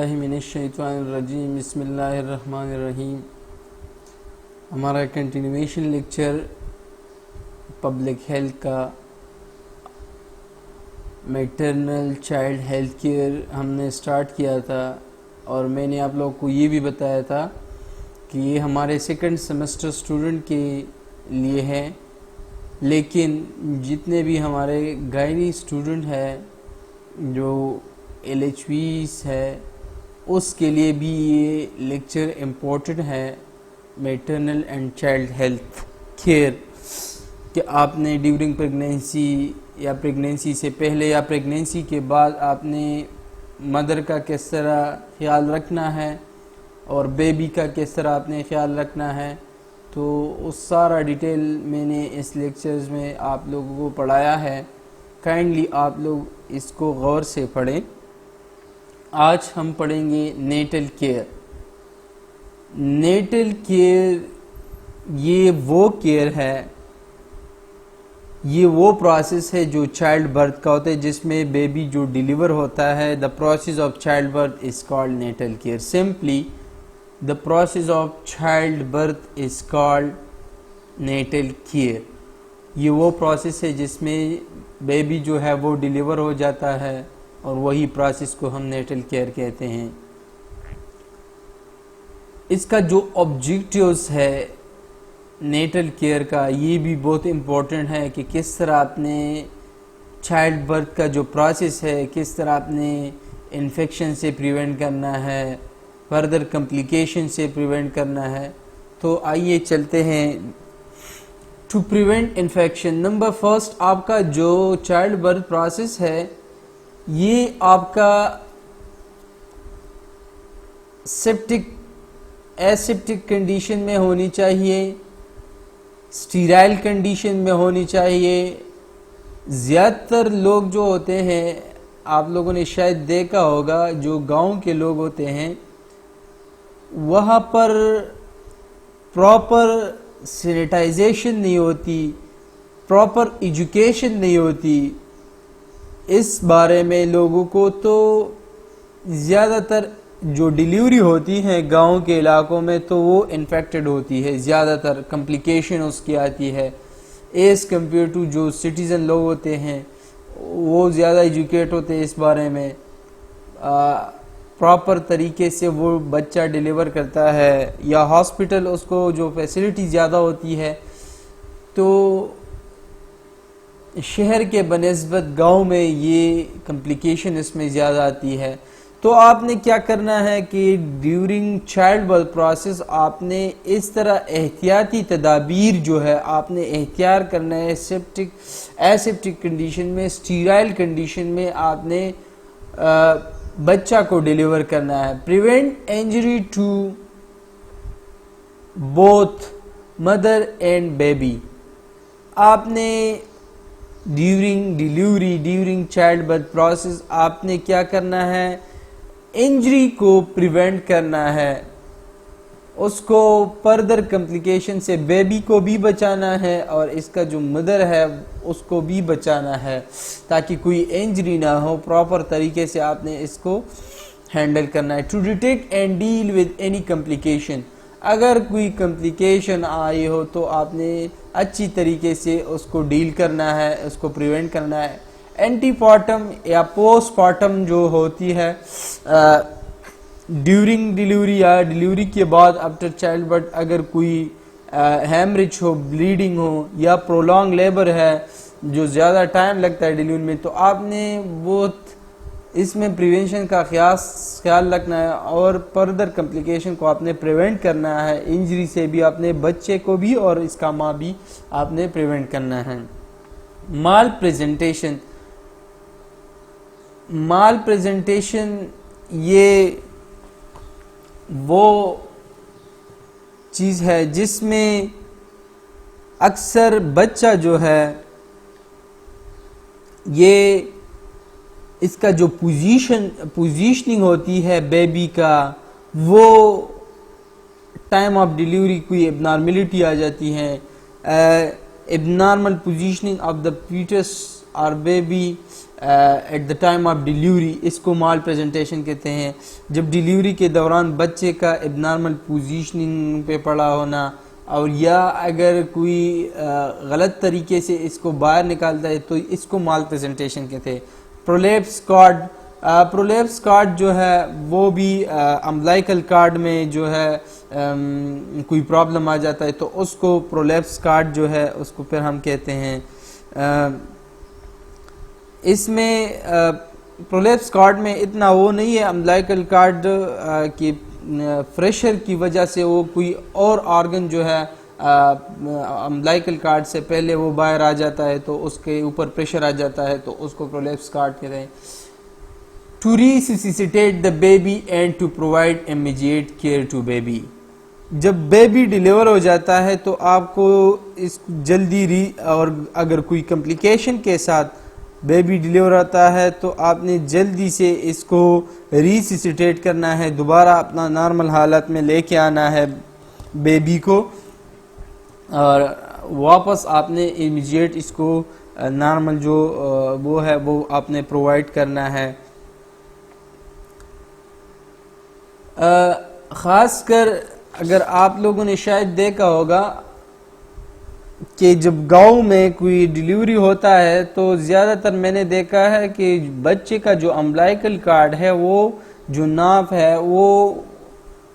باللہ من الشیطان الرجیم بسم اللہ الرحمن الرحیم۔ ہمارا کنٹینویشن لیکچر پبلک ہیلتھ کا میٹرنل چائلڈ ہیلتھ کیئر ہم نے سٹارٹ کیا تھا، اور میں نے آپ لوگوں کو یہ بھی بتایا تھا کہ یہ ہمارے سیکنڈ سیمسٹر اسٹوڈنٹ کے لیے ہے، لیکن جتنے بھی ہمارے گائنی اسٹوڈنٹ ہیں جو LHVs ہے اس کے لیے بھی یہ لیکچر امپورٹنٹ ہے، maternal and child health care, کہ آپ نے ڈیورنگ پریگنینسی یا پریگنینسی سے پہلے یا پریگنینسی کے بعد آپ نے مدر کا کس طرح خیال رکھنا ہے اور بیبی کا کس طرح آپ نے خیال رکھنا ہے۔ تو اس سارا ڈیٹیل میں نے اس لیکچرز میں آپ لوگوں کو پڑھایا ہے، کائنڈلی آپ لوگ اس کو غور سے پڑھیں۔ آج ہم پڑھیں گے نیٹل کیئر۔ نیٹل کیئر یہ وہ کیئر ہے، یہ وہ پروسیس ہے جو چائلڈ برتھ کا ہوتا ہے، جس میں بیبی جو ڈیلیور ہوتا ہے۔ The process of childbirth is called natal care. Simply, the process of childbirth is called natal care. یہ وہ پروسیس ہے جس میں بیبی جو ہے وہ ڈیلیور ہو جاتا ہے، اور وہی پروسیس کو ہم نیٹل کیئر کہتے ہیں۔ اس کا جو آبجیکٹیوز ہے نیٹل کیئر کا، یہ بھی بہت امپورٹنٹ ہے کہ کس طرح آپ نے چائلڈ برتھ کا جو پروسیس ہے، کس طرح آپ نے انفیکشن سے پریونٹ کرنا ہے، فردر کمپلیکیشن سے پریونٹ کرنا ہے۔ تو آئیے چلتے ہیں۔ To prevent infection, number first, آپ کا جو چائلڈ برتھ پروسیس ہے یہ آپ کا ایسیپٹک کنڈیشن میں ہونی چاہیے، اسٹیرائل کنڈیشن میں ہونی چاہیے۔ زیادہ تر لوگ جو ہوتے ہیں، آپ لوگوں نے شاید دیکھا ہوگا، جو گاؤں کے لوگ ہوتے ہیں وہاں پر پراپر سینیٹائزیشن نہیں ہوتی، پراپر ایجوکیشن نہیں ہوتی اس بارے میں لوگوں کو۔ تو زیادہ تر جو ڈیلیوری ہوتی ہے گاؤں کے علاقوں میں تو وہ انفیکٹڈ ہوتی ہے، زیادہ تر کمپلیکیشن اس کی آتی ہے ایز کمپیئر ٹو جو سٹیزن لوگ ہوتے ہیں، وہ زیادہ ایجوکیٹ ہوتے ہیں اس بارے میں، پراپر طریقے سے وہ بچہ ڈیلیور کرتا ہے، یا ہاسپٹل اس کو جو فیسلٹی زیادہ ہوتی ہے۔ تو شہر کے بنسبت گاؤں میں یہ کمپلیکیشن اس میں زیادہ آتی ہے۔ تو آپ نے کیا کرنا ہے کہ ڈیورنگ چائلڈ برتھ پروسیس آپ نے اس طرح احتیاطی تدابیر جو ہے آپ نے اختیار کرنا ہے۔ ایسیپٹک کنڈیشن میں، اسٹیرائل کنڈیشن میں آپ نے بچہ کو ڈیلیور کرنا ہے۔ Prevent injury to both mother and baby, آپ نے during delivery, during child birth process آپ نے کیا کرنا ہے، انجری کو پریونٹ کرنا ہے، اس کو فردر کمپلیکیشن سے بیبی کو بھی بچانا ہے اور اس کا جو مدر ہے اس کو بھی بچانا ہے، تاکہ کوئی انجری نہ ہو۔ پراپر طریقے سے آپ نے اس کو ہینڈل کرنا ہے۔ To detect and deal with any complication, اگر کوئی کمپلیکیشن آئی ہو تو آپ نے اچھی طریقے سے اس کو ڈیل کرنا ہے، اس کو پریونٹ کرنا ہے۔ اینٹی پارٹم یا پوسٹ پارٹم جو ہوتی ہے ڈیورنگ ڈیلیوری یا ڈیلیوری کے بعد آفٹر چائلڈ برتھ، اگر کوئی ہیمریج ہو، بلیڈنگ ہو، یا پرولونگ لیبر ہے جو زیادہ ٹائم لگتا ہے ڈیلیوری میں، تو آپ نے بہت اس میں پریونشن کا خیال رکھنا ہے، اور فردر کمپلیکیشن کو آپ نے پریونٹ کرنا ہے۔ انجری سے بھی آپ نے بچے کو بھی اور اس کا ماں بھی آپ نے پریونٹ کرنا ہے۔ مال پریزنٹیشن یہ وہ چیز ہے جس میں اکثر بچہ جو ہے یہ اس کا جو پوزیشننگ ہوتی ہے بیبی کا، وہ ٹائم آف ڈیلیوری کوئی ابنارملٹی آ جاتی ہے، abnormal positioning of the fetus اور baby at the time of delivery, اس کو مال پریزنٹیشن کہتے ہیں. جب ڈیلیوری کے دوران بچے کا اب نارمل پوزیشننگ پہ پڑا ہونا، اور یا اگر کوئی غلط طریقے سے اس کو باہر نکالتا ہے تو اس کو مال پریزنٹیشن کہتے ہیں. پرولیپس کارڈ، پرولیپس کارڈ جو ہے وہ بھی امبلائکل کارڈ میں جو ہے کوئی پرابلم آ جاتا ہے تو اس کو پرولیپس کارڈ جو ہے اس کو پھر ہم کہتے ہیں. اس میں پرولیپس کارڈ میں اتنا وہ نہیں ہے امبلائکل کارڈ کی فریشر کی وجہ سے وہ کوئی اور آرگن جو ہے امبلائکل کارڈ سے پہلے وہ باہر آ جاتا ہے تو اس کے اوپر پریشر آ جاتا ہے تو اس کو پرولیپس کارڈ کہتے ہیں. To resuscitate the baby and to provide immediate care to baby. جب بیبی ڈیلیور ہو جاتا ہے تو آپ کو اس جلدی اور اگر کوئی کمپلیکیشن کے ساتھ بیبی ڈیلیور ہوتا ہے تو آپ نے جلدی سے اس کو ریسسیٹیٹ کرنا ہے، دوبارہ اپنا نارمل حالت میں لے کے آنا ہے بیبی کو، اور واپس آپ نے امیجیٹ اس کو نارمل جو وہ ہے وہ آپ نے پرووائڈ کرنا ہے. خاص کر اگر آپ لوگوں نے شاید دیکھا ہوگا کہ جب گاؤں میں کوئی ڈیلیوری ہوتا ہے تو زیادہ تر میں نے دیکھا ہے کہ بچے کا جو امبلائکل کارڈ ہے وہ جو ناف ہے وہ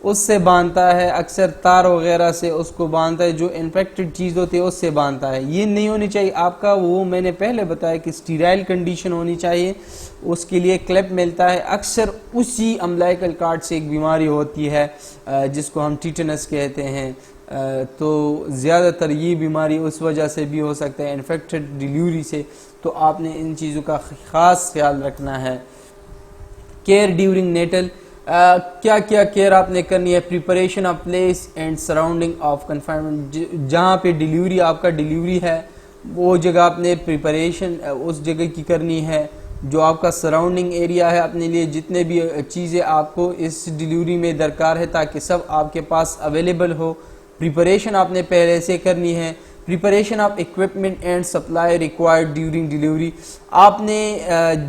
اس سے باندھتا ہے، اکثر تار وغیرہ سے اس کو باندھتا ہے، جو انفیکٹڈ چیز ہوتی ہے اس سے باندھتا ہے. یہ نہیں ہونی چاہیے آپ کا، وہ میں نے پہلے بتایا کہ اسٹیرائل کنڈیشن ہونی چاہیے، اس کے لیے کلپ ملتا ہے. اکثر اسی امبلائکل کارڈ سے ایک بیماری ہوتی ہے جس کو ہم ٹیٹنس کہتے ہیں، تو زیادہ تر یہ بیماری اس وجہ سے بھی ہو سکتا ہے انفیکٹڈ ڈیلیوری سے، تو آپ نے ان چیزوں کا خاص خیال رکھنا ہے. کیئر ڈیورنگ نیٹل، کیا کیا کیئر آپ نے کرنی ہے؟ Preparation of place and surrounding of confinement, جہاں پہ ڈیلیوری آپ کا ڈیلیوری ہے وہ جگہ آپ نے پریپریشن اس جگہ کی کرنی ہے. جو آپ کا سراؤنڈنگ ایریا ہے اپنے لیے جتنے بھی چیزیں آپ کو اس ڈیلیوری میں درکار ہے تاکہ سب آپ کے پاس اویلیبل ہو، پریپریشن آپ نے پہلے سے کرنی ہے. Preparation of equipment and supply required during delivery, آپ نے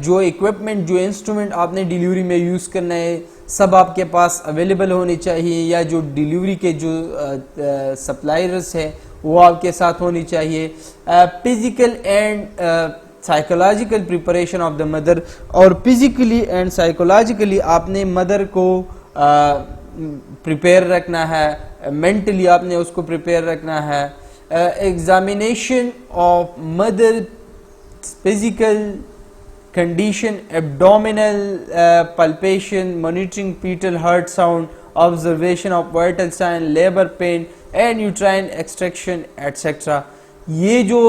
جو اکوپمنٹ جو انسٹرومنٹ آپ نے ڈیلیوری میں یوز کرنا ہے سب آپ کے پاس اویلیبل ہونے چاہیے، یا جو ڈیلیوری کے جو سپلائرز ہے وہ آپ کے ساتھ ہونی چاہیے. Physical and psychological preparation of the mother, اور فزیکلی اینڈ سائیکولوجیکلی آپ نے مدر کو پریپیئر رکھنا ہے، مینٹلی آپ نے اس کو پریپیئر رکھنا ہے. Examination of mother physical condition, abdominal palpation, monitoring fetal heart sound, observation of vital sign, labour pain and uterine extraction etcetera. یہ جو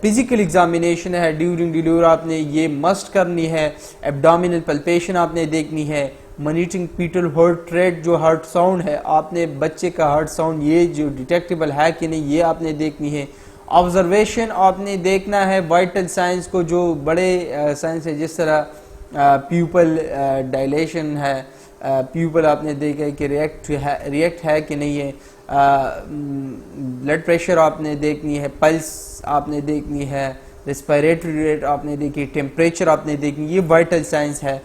فزیکل ایگزامینیشن ہے ڈیورنگ ڈیلیوری آپ نے یہ مسٹ کرنی ہے. ایبڈومینل پلپیشن آپ نے دیکھنی ہے، مانیٹرنگ فیٹل ہارٹ ریٹ جو ہارٹ ساؤنڈ ہے آپ نے بچے کا ہارٹ ساؤنڈ یہ جو ڈیٹیکٹیبل ہے کہ نہیں یہ آپ نے دیکھنی ہے. آبزرویشن آپ نے دیکھنا ہے وائٹل سائنس کو، جو بڑے سائنس ہے جس طرح پیوپل ڈائلیشن ہے، پیوپل آپ نے دیکھا ہے کہ ریئیکٹ ہے کہ نہیں ہے، بلڈ پریشر آپ نے دیکھنی ہے، پلس آپ نے دیکھنی ہے، ریسپائریٹری ریٹ آپ نے دیکھی، ٹیمپریچر آپ نے دیکھنی، یہ وائٹل سائنس ہے.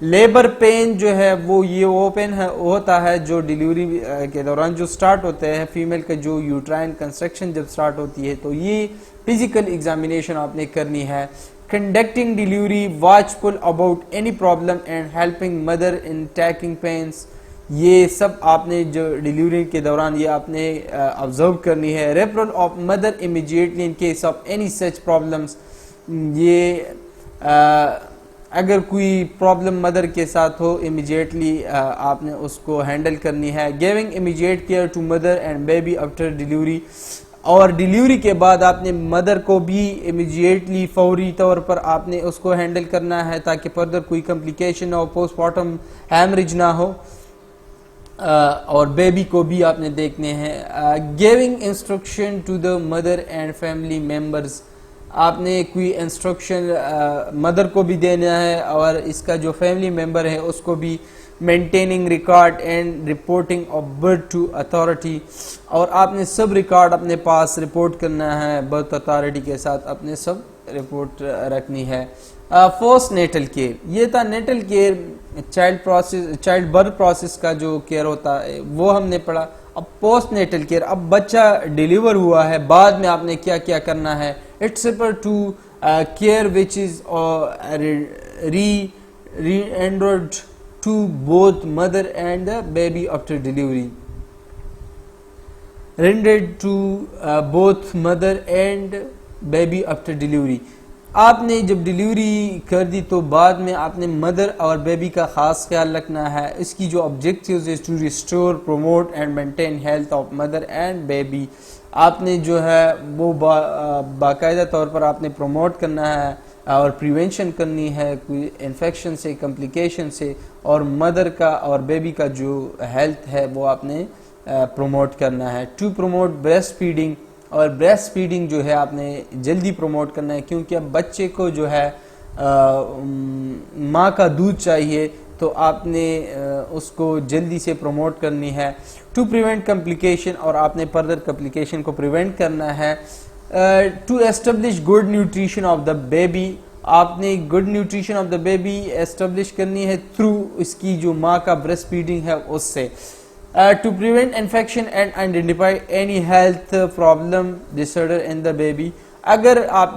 لیبر پین جو ہے وہ یہ اوپن ہوتا ہے جو ڈیلیوری کے دوران جو سٹارٹ ہوتے ہیں فیمیل کا جو یوٹرائن کنسٹرکشن جب سٹارٹ ہوتی ہے تو یہ فزیکل ایگزامینیشن آپ نے کرنی ہے. Conducting delivery, watchful about any problem and helping mother in taking pains, یہ سب آپ نے جو ڈیلیوری کے دوران یہ آپ نے آبزرو کرنی ہے. Referral of mother immediately in case of any such problems, یہ اگر کوئی پرابلم مدر کے ساتھ ہو امیجیٹلی آپ نے اس کو ہینڈل کرنی ہے. Giving immediate care to mother and baby after delivery, اور ڈیلیوری کے بعد آپ نے مدر کو بھی امیجیٹلی فوری طور پر آپ نے اس کو ہینڈل کرنا ہے تاکہ فردر کوئی کمپلیکیشن نہ ہو، پوسٹ مارٹم ہیمریج نہ ہو، اور بیبی کو بھی آپ نے دیکھنے ہیں. Giving instruction to the mother and family members, آپ نے کوئی انسٹرکشن مدر کو بھی دینا ہے اور اس کا جو فیملی ممبر ہے اس کو بھی. Maintaining record and reporting of birth to authority, اور آپ نے سب ریکارڈ اپنے پاس رپورٹ کرنا ہے برتھ اتھارٹی کے ساتھ، اپنے سب رپورٹ رکھنی ہے. پوسٹ نیٹل کیئر, یہ تھا natal care, child birth process کا جو کیئر ہوتا ہے وہ ہم نے پڑھا. اب پوسٹ نیٹل کیئر, اب بچہ ڈیلیور ہوا ہے, بعد میں آپ نے کیا کیا کرنا ہے. It's refer to care which is rendered to both mother and the baby after delivery. Rendered to both mother and baby after delivery. آپ نے جب ڈیلیوری کر دی تو بعد میں آپ نے مدر اور بیبی کا خاص خیال رکھنا ہے. اس کی جو آبجیکٹیوز ہے to restore, promote and maintain health of mother and baby. آپ نے جو ہے وہ باقاعدہ طور پر آپ نے پروموٹ کرنا ہے اور پریونشن کرنی ہے کوئی انفیکشن سے, کمپلیکیشن سے, اور مدر کا اور بیبی کا جو ہیلتھ ہے وہ آپ نے پروموٹ کرنا ہے. ٹو پروموٹ بریسٹ فیڈنگ, اور بریسٹ فیڈنگ جو ہے آپ نے جلدی پروموٹ کرنا ہے کیونکہ اب بچے کو جو ہے ماں کا دودھ چاہیے تو آپ نے اس کو جلدی سے پروموٹ کرنی ہے. ٹو پریونٹ کمپلیکیشن, اور آپ نے فردر کمپلیکیشن کو پریونٹ کرنا ہے. To establish good nutrition of the baby, آپ نے good nutrition of the baby establish کرنی ہے تھرو اس کی جو ماں کا بریسٹ فیڈنگ ہے اس سے. To prevent infection and identify any health problem disorder in the baby. اگر آپ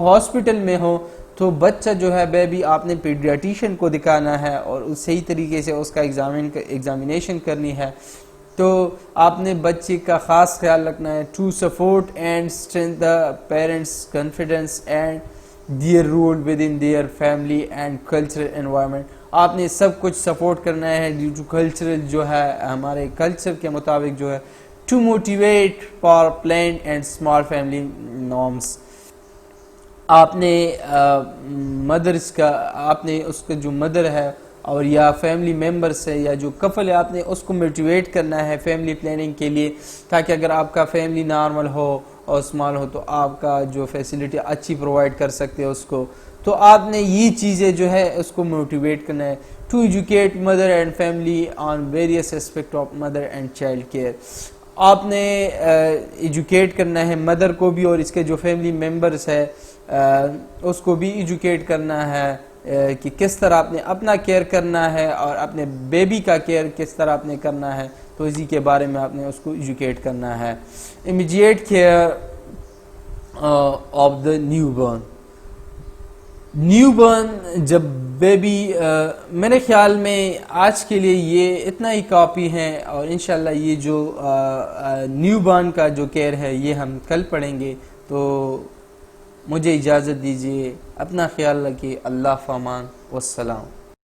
ہاسپٹل میں ہو تو بچہ جو ہے بیبی آپ نے پیڈیاٹیشین کو دکھانا ہے اور صحیح طریقے سے اس کا ایگزامینیشن کرنی ہے. تو آپ نے بچے کا خاص خیال رکھنا ہے. To support and strength the parents confidence and their role within their family and cultural environment. آپ نے سب کچھ سپورٹ کرنا ہے ڈیو ٹو کلچرل جو ہے ہمارے کلچر کے مطابق جو ہے. To motivate for planned and small family norms, آپ نے مدرس کا, آپ نے اس کا جو مدر ہے اور یا فیملی ممبرس ہے یا جو کپل ہے آپ نے اس کو موٹیویٹ کرنا ہے فیملی پلاننگ کے لیے, تاکہ اگر آپ کا فیملی نارمل ہو اور اسمال ہو تو آپ کا جو فیسلٹی اچھی پرووائڈ کر سکتے ہو اس کو. تو آپ نے یہ چیزیں جو ہے اس کو موٹیویٹ کرنا ہے. To educate mother and family on various aspect of mother and child care, آپ نے ایجوکیٹ کرنا ہے مدر کو بھی اور اس کے جو فیملی ممبرس ہے اس کو بھی ایجوکیٹ کرنا ہے کہ کس طرح آپ نے اپنا کیئر کرنا ہے اور اپنے بیبی کا کیئر کس طرح آپ نے کرنا ہے, تو اسی کے بارے میں آپ نے اس کو ایجوکیٹ کرنا ہے. Immediate care of the newborn. Newborn جب بیبی, میرے خیال میں آج کے لیے یہ اتنا ہی کافی ہے, اور انشاءاللہ یہ جو نیو برن کا جو کیئر ہے یہ ہم کل پڑھیں گے. تو مجھے اجازت دیجیے, اپنا خیال رکھیے. اللہ فامان, والسلام.